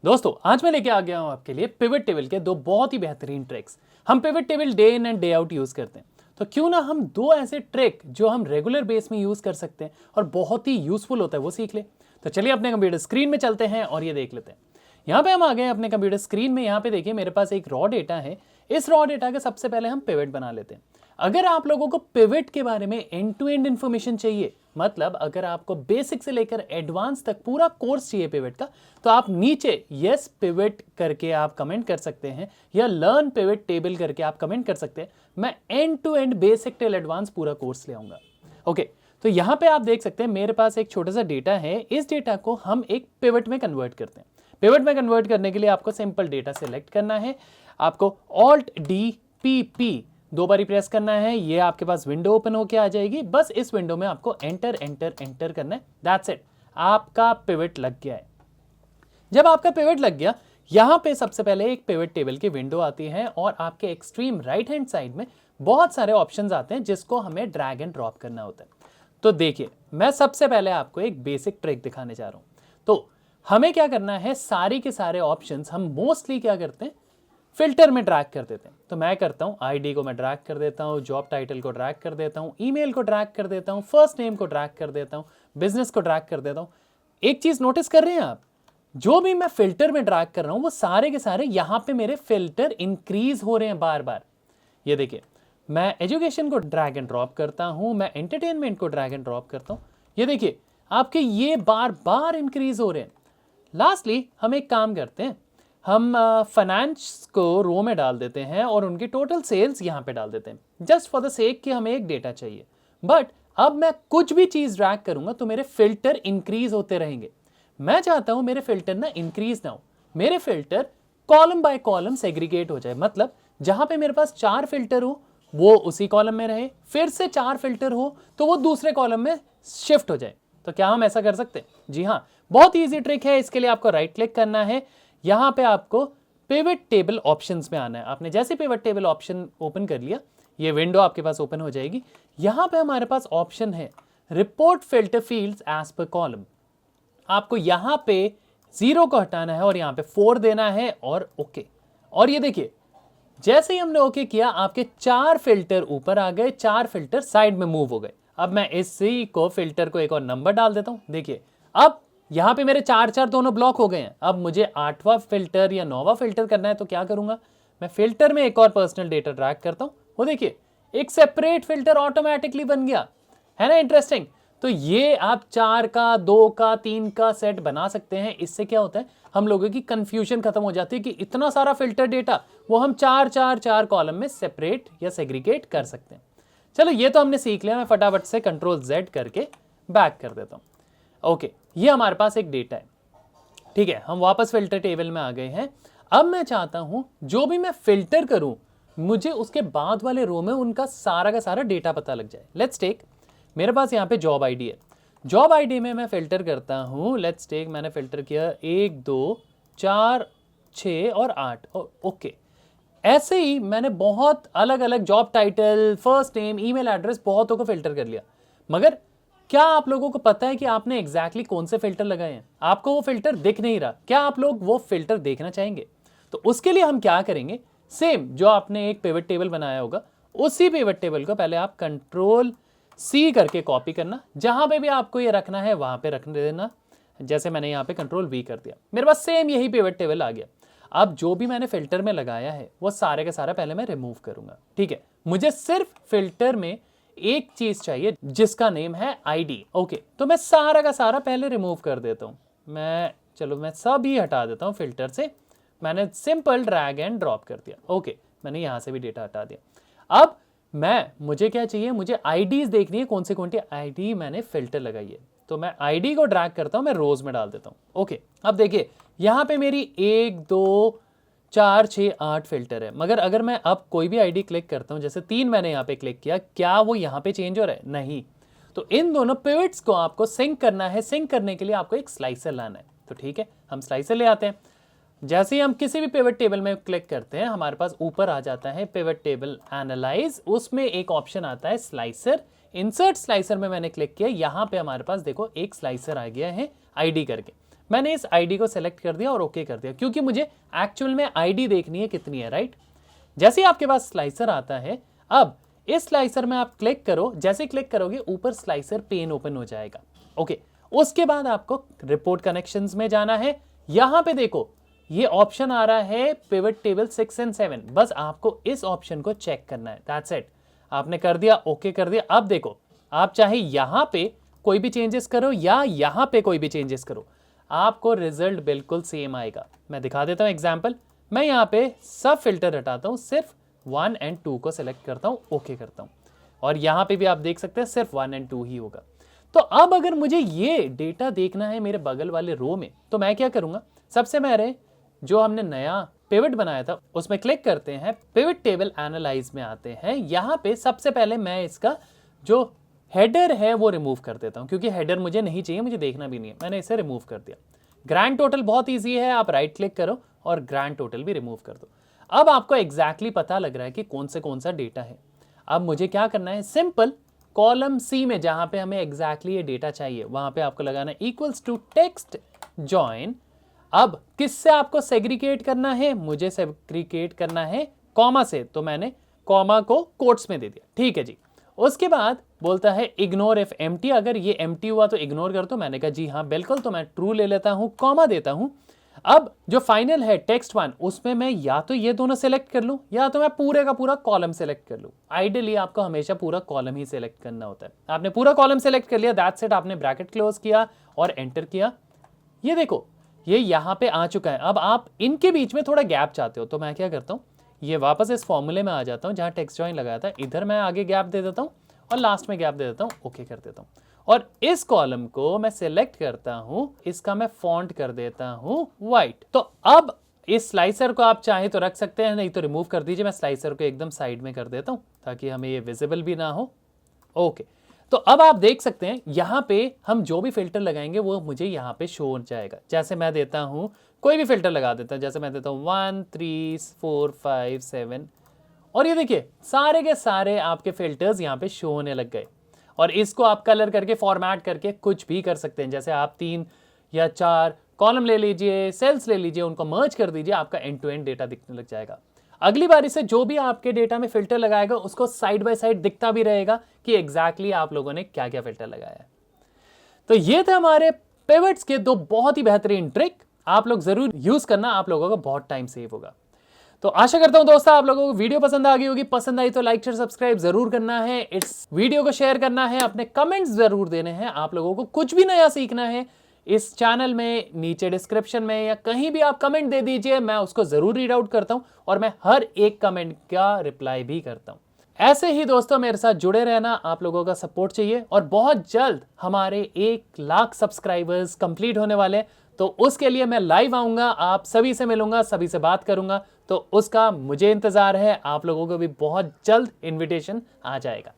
दोस्तों आज मैं लेके आ गया हूं आपके लिए पिवट टेबल के दो बहुत ही बेहतरीन ट्रिक्स। हम pivot table day in and day out use करते हैं, तो क्यों ना हम दो ऐसे ट्रिक जो हम रेगुलर बेस में यूज कर सकते हैं और बहुत ही यूजफुल होता है वो सीख ले। तो चलिए अपने कंप्यूटर स्क्रीन में चलते हैं और ये देख लेते हैं। यहाँ पे हम आ गए हैं अपने कंप्यूटर स्क्रीन में। यहाँ पे देखिए मेरे पास एक रॉ डेटा है। इस रॉ डेटा का सबसे पहले हम पिवट बना लेते हैं। अगर आप लोगों को पिवट के बारे में एंड टू एंड इन्फॉर्मेशन चाहिए, मतलब अगर आपको बेसिक से लेकर एडवांस तक पूरा कोर्स चाहिए पिवट का, तो आप नीचे यस पिवट करके आप कमेंट कर सकते हैं या लर्न पिवट टेबल करके आप कमेंट कर सकते हैं। मैं end to end basic till advance पूरा कोर्स ले आऊंगा। ओके, तो यहां पे आप देख सकते हैं मेरे पास एक छोटा सा डेटा है। इस डेटा को हम एक पिवट में कन्वर्ट करते हैं। पिवट में कन्वर्ट करने के लिए आपको सिंपल डेटा सेलेक्ट करना है। आपको ऑल्ट डी पी पी दो बारी प्रेस करना है। ये आपके पास विंडो ओपन होके आ जाएगी। बस इस विंडो में आपको एंटर एंटर एंटर करना है। दैट्स इट, आपका पिवट लग गया है। जब आपका पिवट लग गया, यहां पे सबसे पहले एक पिवट टेबल की विंडो आती है और आपके एक्सट्रीम राइट हैंड साइड में बहुत सारे ऑप्शंस आते हैं जिसको हमें ड्रैग एंड ड्रॉप करना होता है। तो देखिए, मैं सबसे पहले आपको एक बेसिक ट्रिक दिखाने जा रहा हूं। तो हमें क्या करना है, सारे के सारे ऑप्शंस हम मोस्टली क्या करते हैं, फिल्टर में ड्रैग कर देते हैं। तो मैं करता हूं, आईडी को मैं ड्रैग कर देता हूं, जॉब टाइटल को ड्रैग कर देता हूं, ईमेल को ड्रैग कर देता हूं, फर्स्ट नेम को ड्रैग कर देता हूं, बिजनेस को ड्रैग कर देता हूं। एक चीज नोटिस कर रहे हैं आप, जो भी मैं फिल्टर में ड्रैग कर रहा हूं वो सारे के सारे यहां पे मेरे फिल्टर इंक्रीज हो रहे हैं बार बार। ये देखिए, मैं एजुकेशन को ड्रैग एंड ड्रॉप करता हूं, मैं एंटरटेनमेंट को ड्रैग एंड ड्रॉप करता हूं। ये देखिए आपके ये बार बार इंक्रीज हो रहे हैं। लास्टली हम एक काम करते हैं, हम फाइनेंस को रो में डाल देते हैं और उनकी टोटल सेल्स यहां पे डाल देते हैं, जस्ट फॉर द सेक कि हमें एक डेटा चाहिए। बट अब मैं कुछ भी चीज ड्रैग करूंगा तो मेरे फिल्टर इंक्रीज होते रहेंगे। मैं चाहता हूं मेरे फिल्टर ना इंक्रीज ना हो, मेरे filter column by column segregate हो जाए। मतलब जहां पे मेरे पास 4 फिल्टर हो वो उसी कॉलम में रहे, फिर से 4 फिल्टर हो तो वो दूसरे कॉलम में शिफ्ट हो जाए। तो क्या हम ऐसा कर सकते हैं? जी हाँ, बहुत ईजी ट्रिक है। इसके लिए आपको राइट क्लिक करना है, यहां पे आपको पिवट टेबल ऑप्शंस में आना है। आपने जैसे पिवट टेबल ऑप्शन ओपन कर लिया, ये विंडो आपके पास ओपन हो जाएगी। यहां पे हमारे पास ऑप्शन है report filter fields as per column. आपको यहां पे 0 को हटाना है और यहां पे 4 देना है और ओके। और ये देखिए, जैसे ही हमने ओके किया, आपके 4 फिल्टर ऊपर आ गए, 4 फिल्टर साइड में मूव हो गए। अब मैं इसी को फिल्टर को एक और नंबर डाल देता हूं। देखिए, अब यहां पे मेरे 4 दोनों ब्लॉक हो गए हैं। अब मुझे 8वां फिल्टर या 9वां फिल्टर करना है, तो क्या करूंगा, मैं फिल्टर में एक और पर्सनल डेटा ड्रैग करता हूं। वो देखिए, एक सेपरेट फिल्टर ऑटोमेटिकली बन गया, है ना इंटरेस्टिंग। तो ये आप 4 का, 2 का, 3 का सेट बना सकते हैं। इससे क्या होता है, हम लोगों की कंफ्यूजन खत्म हो जाती है कि इतना सारा फिल्टर डेटा वो हम 4 कॉलम में सेपरेट या सेग्रीगेट कर सकते हैं। चलो, ये तो हमने सीख लिया। मैं फटाफट से कंट्रोल Z करके बैक कर देता हूं। ओके, ये हमारे पास एक डेटा है। ठीक है, हम वापस फिल्टर टेबल में आ गए हैं। अब मैं चाहता हूं जो भी मैं फिल्टर करूं, मुझे उसके बाद वाले रो में उनका सारा का सारा डेटा पता लग जाए। लेट्स टेक, मेरे पास यहां पे जॉब आईडी है। जॉब आईडी में मैं फिल्टर करता हूं। लेट्स टेक, मैंने फिल्टर किया 1 2 4 6 और 8। ओके, ऐसे ही मैंने बहुत अलग अलग job title, first name, email address बहुतों को फिल्टर कर लिया। मगर क्या आप लोगों को पता है कि आपने एग्जैक्टली कौन से फिल्टर लगाए हैं? आपको वो फिल्टर दिख नहीं रहा। क्या आप लोग वो फिल्टर देखना चाहेंगे? तो उसके लिए हम क्या करेंगे, सेम जो आपने एक पिवट टेबल बनाया होगा, उसी पिवट टेबल को पहले आप कंट्रोल C करके कॉपी करना। जहां पे भी आपको ये रखना है वहां पे रख देना। जैसे मैंने यहाँ पे कंट्रोल V कर दिया, मेरे पास सेम यही पिवट टेबल आ गया। अब जो भी मैंने फिल्टर में लगाया है वो सारे का सारा पहले मैं रिमूव करूंगा। ठीक है, मुझे सिर्फ फिल्टर में एक चीज चाहिए जिसका नेम है आईडी। ओके, तो मैं सारा का सारा पहले रिमूव कर देता हूं। मैं सब ही हटा देता हूं फिल्टर से। मैंने सिंपल ड्रैग एंड ड्रॉप कर दिया। ओके, मैंने यहां से भी डेटा हटा दिया। अब मुझे क्या चाहिए, मुझे आईडीज देखनी है, कौन सी आईडी मैंने फिल्टर लगाई है। तो मैं आईडी को ड्रैग करता हूं, मैं रोज में डाल देता हूं। ओके, अब देखिए यहां पे मेरी 1 2 4 6 8 फिल्टर है। मगर अगर मैं अब कोई भी आईडी क्लिक करता हूं, जैसे 3 मैंने यहां पे क्लिक किया, क्या वो यहां पे चेंज हो रहा है? नहीं। तो इन दोनों पिवट्स को आपको सिंक करना है। सिंक करने के लिए आपको एक स्लाइसर लाना है। तो ठीक है, हम स्लाइसर ले आते हैं। जैसे ही हम किसी भी पिवट टेबल में क्लिक करते हैं, हमारे पास ऊपर आ जाता है पिवट टेबल एनालाइज। उसमें एक ऑप्शन आता है स्लाइसर। इंसर्ट स्लाइसर में मैंने क्लिक किया, यहां पे हमारे पास देखो एक स्लाइसर आ गया है आईडी करके। मैंने इस आईडी को सेलेक्ट कर दिया और ओके कर दिया, क्योंकि मुझे एक्चुअल में आईडी देखनी है कितनी है, राइट। जैसे ही आपके पास स्लाइसर आता है, अब इस स्लाइसर में आप क्लिक करो, जैसे क्लिक करोगे ऊपर स्लाइसर पेन ओपन हो जाएगा। ओके, उसके बाद आपको रिपोर्ट कनेक्शंस में जाना है। यहां पे देखो ये ऑप्शन आ रहा है पिवट टेबल 6 और 7, बस आपको इस ऑप्शन को चेक करना है, दैट्स इट। आपने कर दिया, ओके कर दिया। अब देखो आप चाहे यहां पे कोई भी चेंजेस करो या यहां पे कोई भी चेंजेस करो, आपको रिजल्ट बिल्कुल सेम आएगा। मैं दिखा देता हूं एग्जांपल। मैं यहां पे सब फिल्टर हटाता हूं, सिर्फ 1 और 2 को सेलेक्ट करता हूं, ओके करता हूं, और यहां पे भी आप देख सकते हैं सिर्फ 1 और 2 ही होगा। तो अब अगर मुझे ये डेटा देखना है मेरे बगल वाले रो में, तो मैं क्या करूंगा, सबसे पहले जो हमने नया पिवट बनाया था उसमें क्लिक करते हैं, पिवट टेबल एनालाइज में आते हैं। यहां पे सबसे पहले मैं इसका जो हेडर है वो रिमूव कर देता हूं, क्योंकि हेडर मुझे नहीं चाहिए, मुझे देखना भी नहीं है, मैंने इसे रिमूव कर दिया। ग्रैंड टोटल बहुत ईजी है, आप राइट क्लिक करो और ग्रैंड टोटल भी रिमूव कर दो। अब आपको एग्जैक्टली पता लग रहा है कि कौन सा डेटा है। अब मुझे क्या करना है, सिंपल कॉलम सी में जहां पे हमें एग्जैक्टली ये डेटा चाहिए वहां पे आपको लगाना है इक्वल्स टू टेक्स्ट जॉइन। अब किससे आपको सेग्रीगेट करना है, मुझे सेग्रीगेट करना है कॉमा से, तो मैंने कॉमा को कोट्स में दे दिया, ठीक है जी। उसके बाद बोलता है इग्नोर इफ एम्प्टी, अगर ये एम्प्टी हुआ तो इग्नोर कर दो। मैंने कहा जी हाँ बिल्कुल, तो मैं ट्रू ले लेता हूं, कॉमा देता हूं। अब जो फाइनल है टेक्स्ट 1, उसमें मैं या तो ये दोनों सेलेक्ट कर लूं या तो मैं पूरे का पूरा कॉलम सेलेक्ट कर लूं। आइडियली आपको हमेशा पूरा कॉलम ही सेलेक्ट करना होता है। आपने पूरा कॉलम सेलेक्ट कर लिया, दैट्स इट, आपने ब्रैकेट क्लोज किया और एंटर किया। ये देखो ये यहां पे आ चुका है। अब आप इनके बीच में थोड़ा गैप चाहते हो, तो मैं क्या करता हूं, ये वापस इस फॉर्मूले में आ जाता हूं जहां टेक्स्ट जॉइन लगाया था, इधर मैं आगे गैप दे देता हूं और लास्ट में गैप दे देता हूं, ओके कर देता हूं। और इस कॉलम को मैं सिलेक्ट करता हूं, इसका मैं फॉन्ट कर देता हूं व्हाइट। तो अब इस स्लाइसर को आप चाहे तो रख सकते हैं, नहीं तो रिमूव कर दीजिए। मैं स्लाइसर को एकदम साइड में कर देता हूं ताकि हमें ये विजिबल भी ना हो। ओके, तो अब आप देख सकते हैं यहां पे हम जो भी फिल्टर लगाएंगे वो मुझे यहां पे शो हो जाएगा। जैसे मैं देता हूं, कोई भी फिल्टर लगा देता हूं, जैसे मैं देता हूं 1 3 4 5 7, और ये देखिए सारे के सारे आपके फिल्टर्स यहां पे शो होने लग गए। और इसको आप कलर करके फॉर्मेट करके कुछ भी कर सकते हैं। जैसे आप 3 या 4 कॉलम ले लीजिए, सेल्स ले लीजिए, उनको मर्ज कर दीजिए, आपका एंड टू एंड डेटा दिखने लग जाएगा। अगली बारी से जो भी आपके डेटा में फिल्टर लगाएगा उसको साइड बाय साइड दिखता भी रहेगा कि एग्जैक्टली आप लोगों ने क्या क्या फिल्टर लगाया है। तो ये थे हमारे पिवट्स के 2 बहुत ही बेहतरीन ट्रिक, आप लोग जरूर यूज करना, आप लोगों का बहुत टाइम सेव होगा। तो आशा करता हूं दोस्तों आप लोगों को वीडियो पसंद आ गई होगी। पसंद आई तो लाइक शेयर सब्सक्राइब जरूर करना है, इस वीडियो को शेयर करना है, अपने कमेंट्स जरूर देने हैं। आप लोगों को कुछ भी नया सीखना है इस चैनल में, नीचे डिस्क्रिप्शन में या कहीं भी आप कमेंट दे दीजिए, मैं उसको जरूर रीड आउट करता हूं और मैं हर एक कमेंट का रिप्लाई भी करता हूं। ऐसे ही दोस्तों मेरे साथ जुड़े रहना, आप लोगों का सपोर्ट चाहिए और बहुत जल्द हमारे 1 लाख सब्सक्राइबर्स कंप्लीट होने वाले, तो उसके लिए मैं लाइव आऊंगा, आप सभी से मिलूंगा, सभी से बात करूंगा, तो उसका मुझे इंतजार है। आप लोगों को भी बहुत जल्द इनविटेशन आ जाएगा।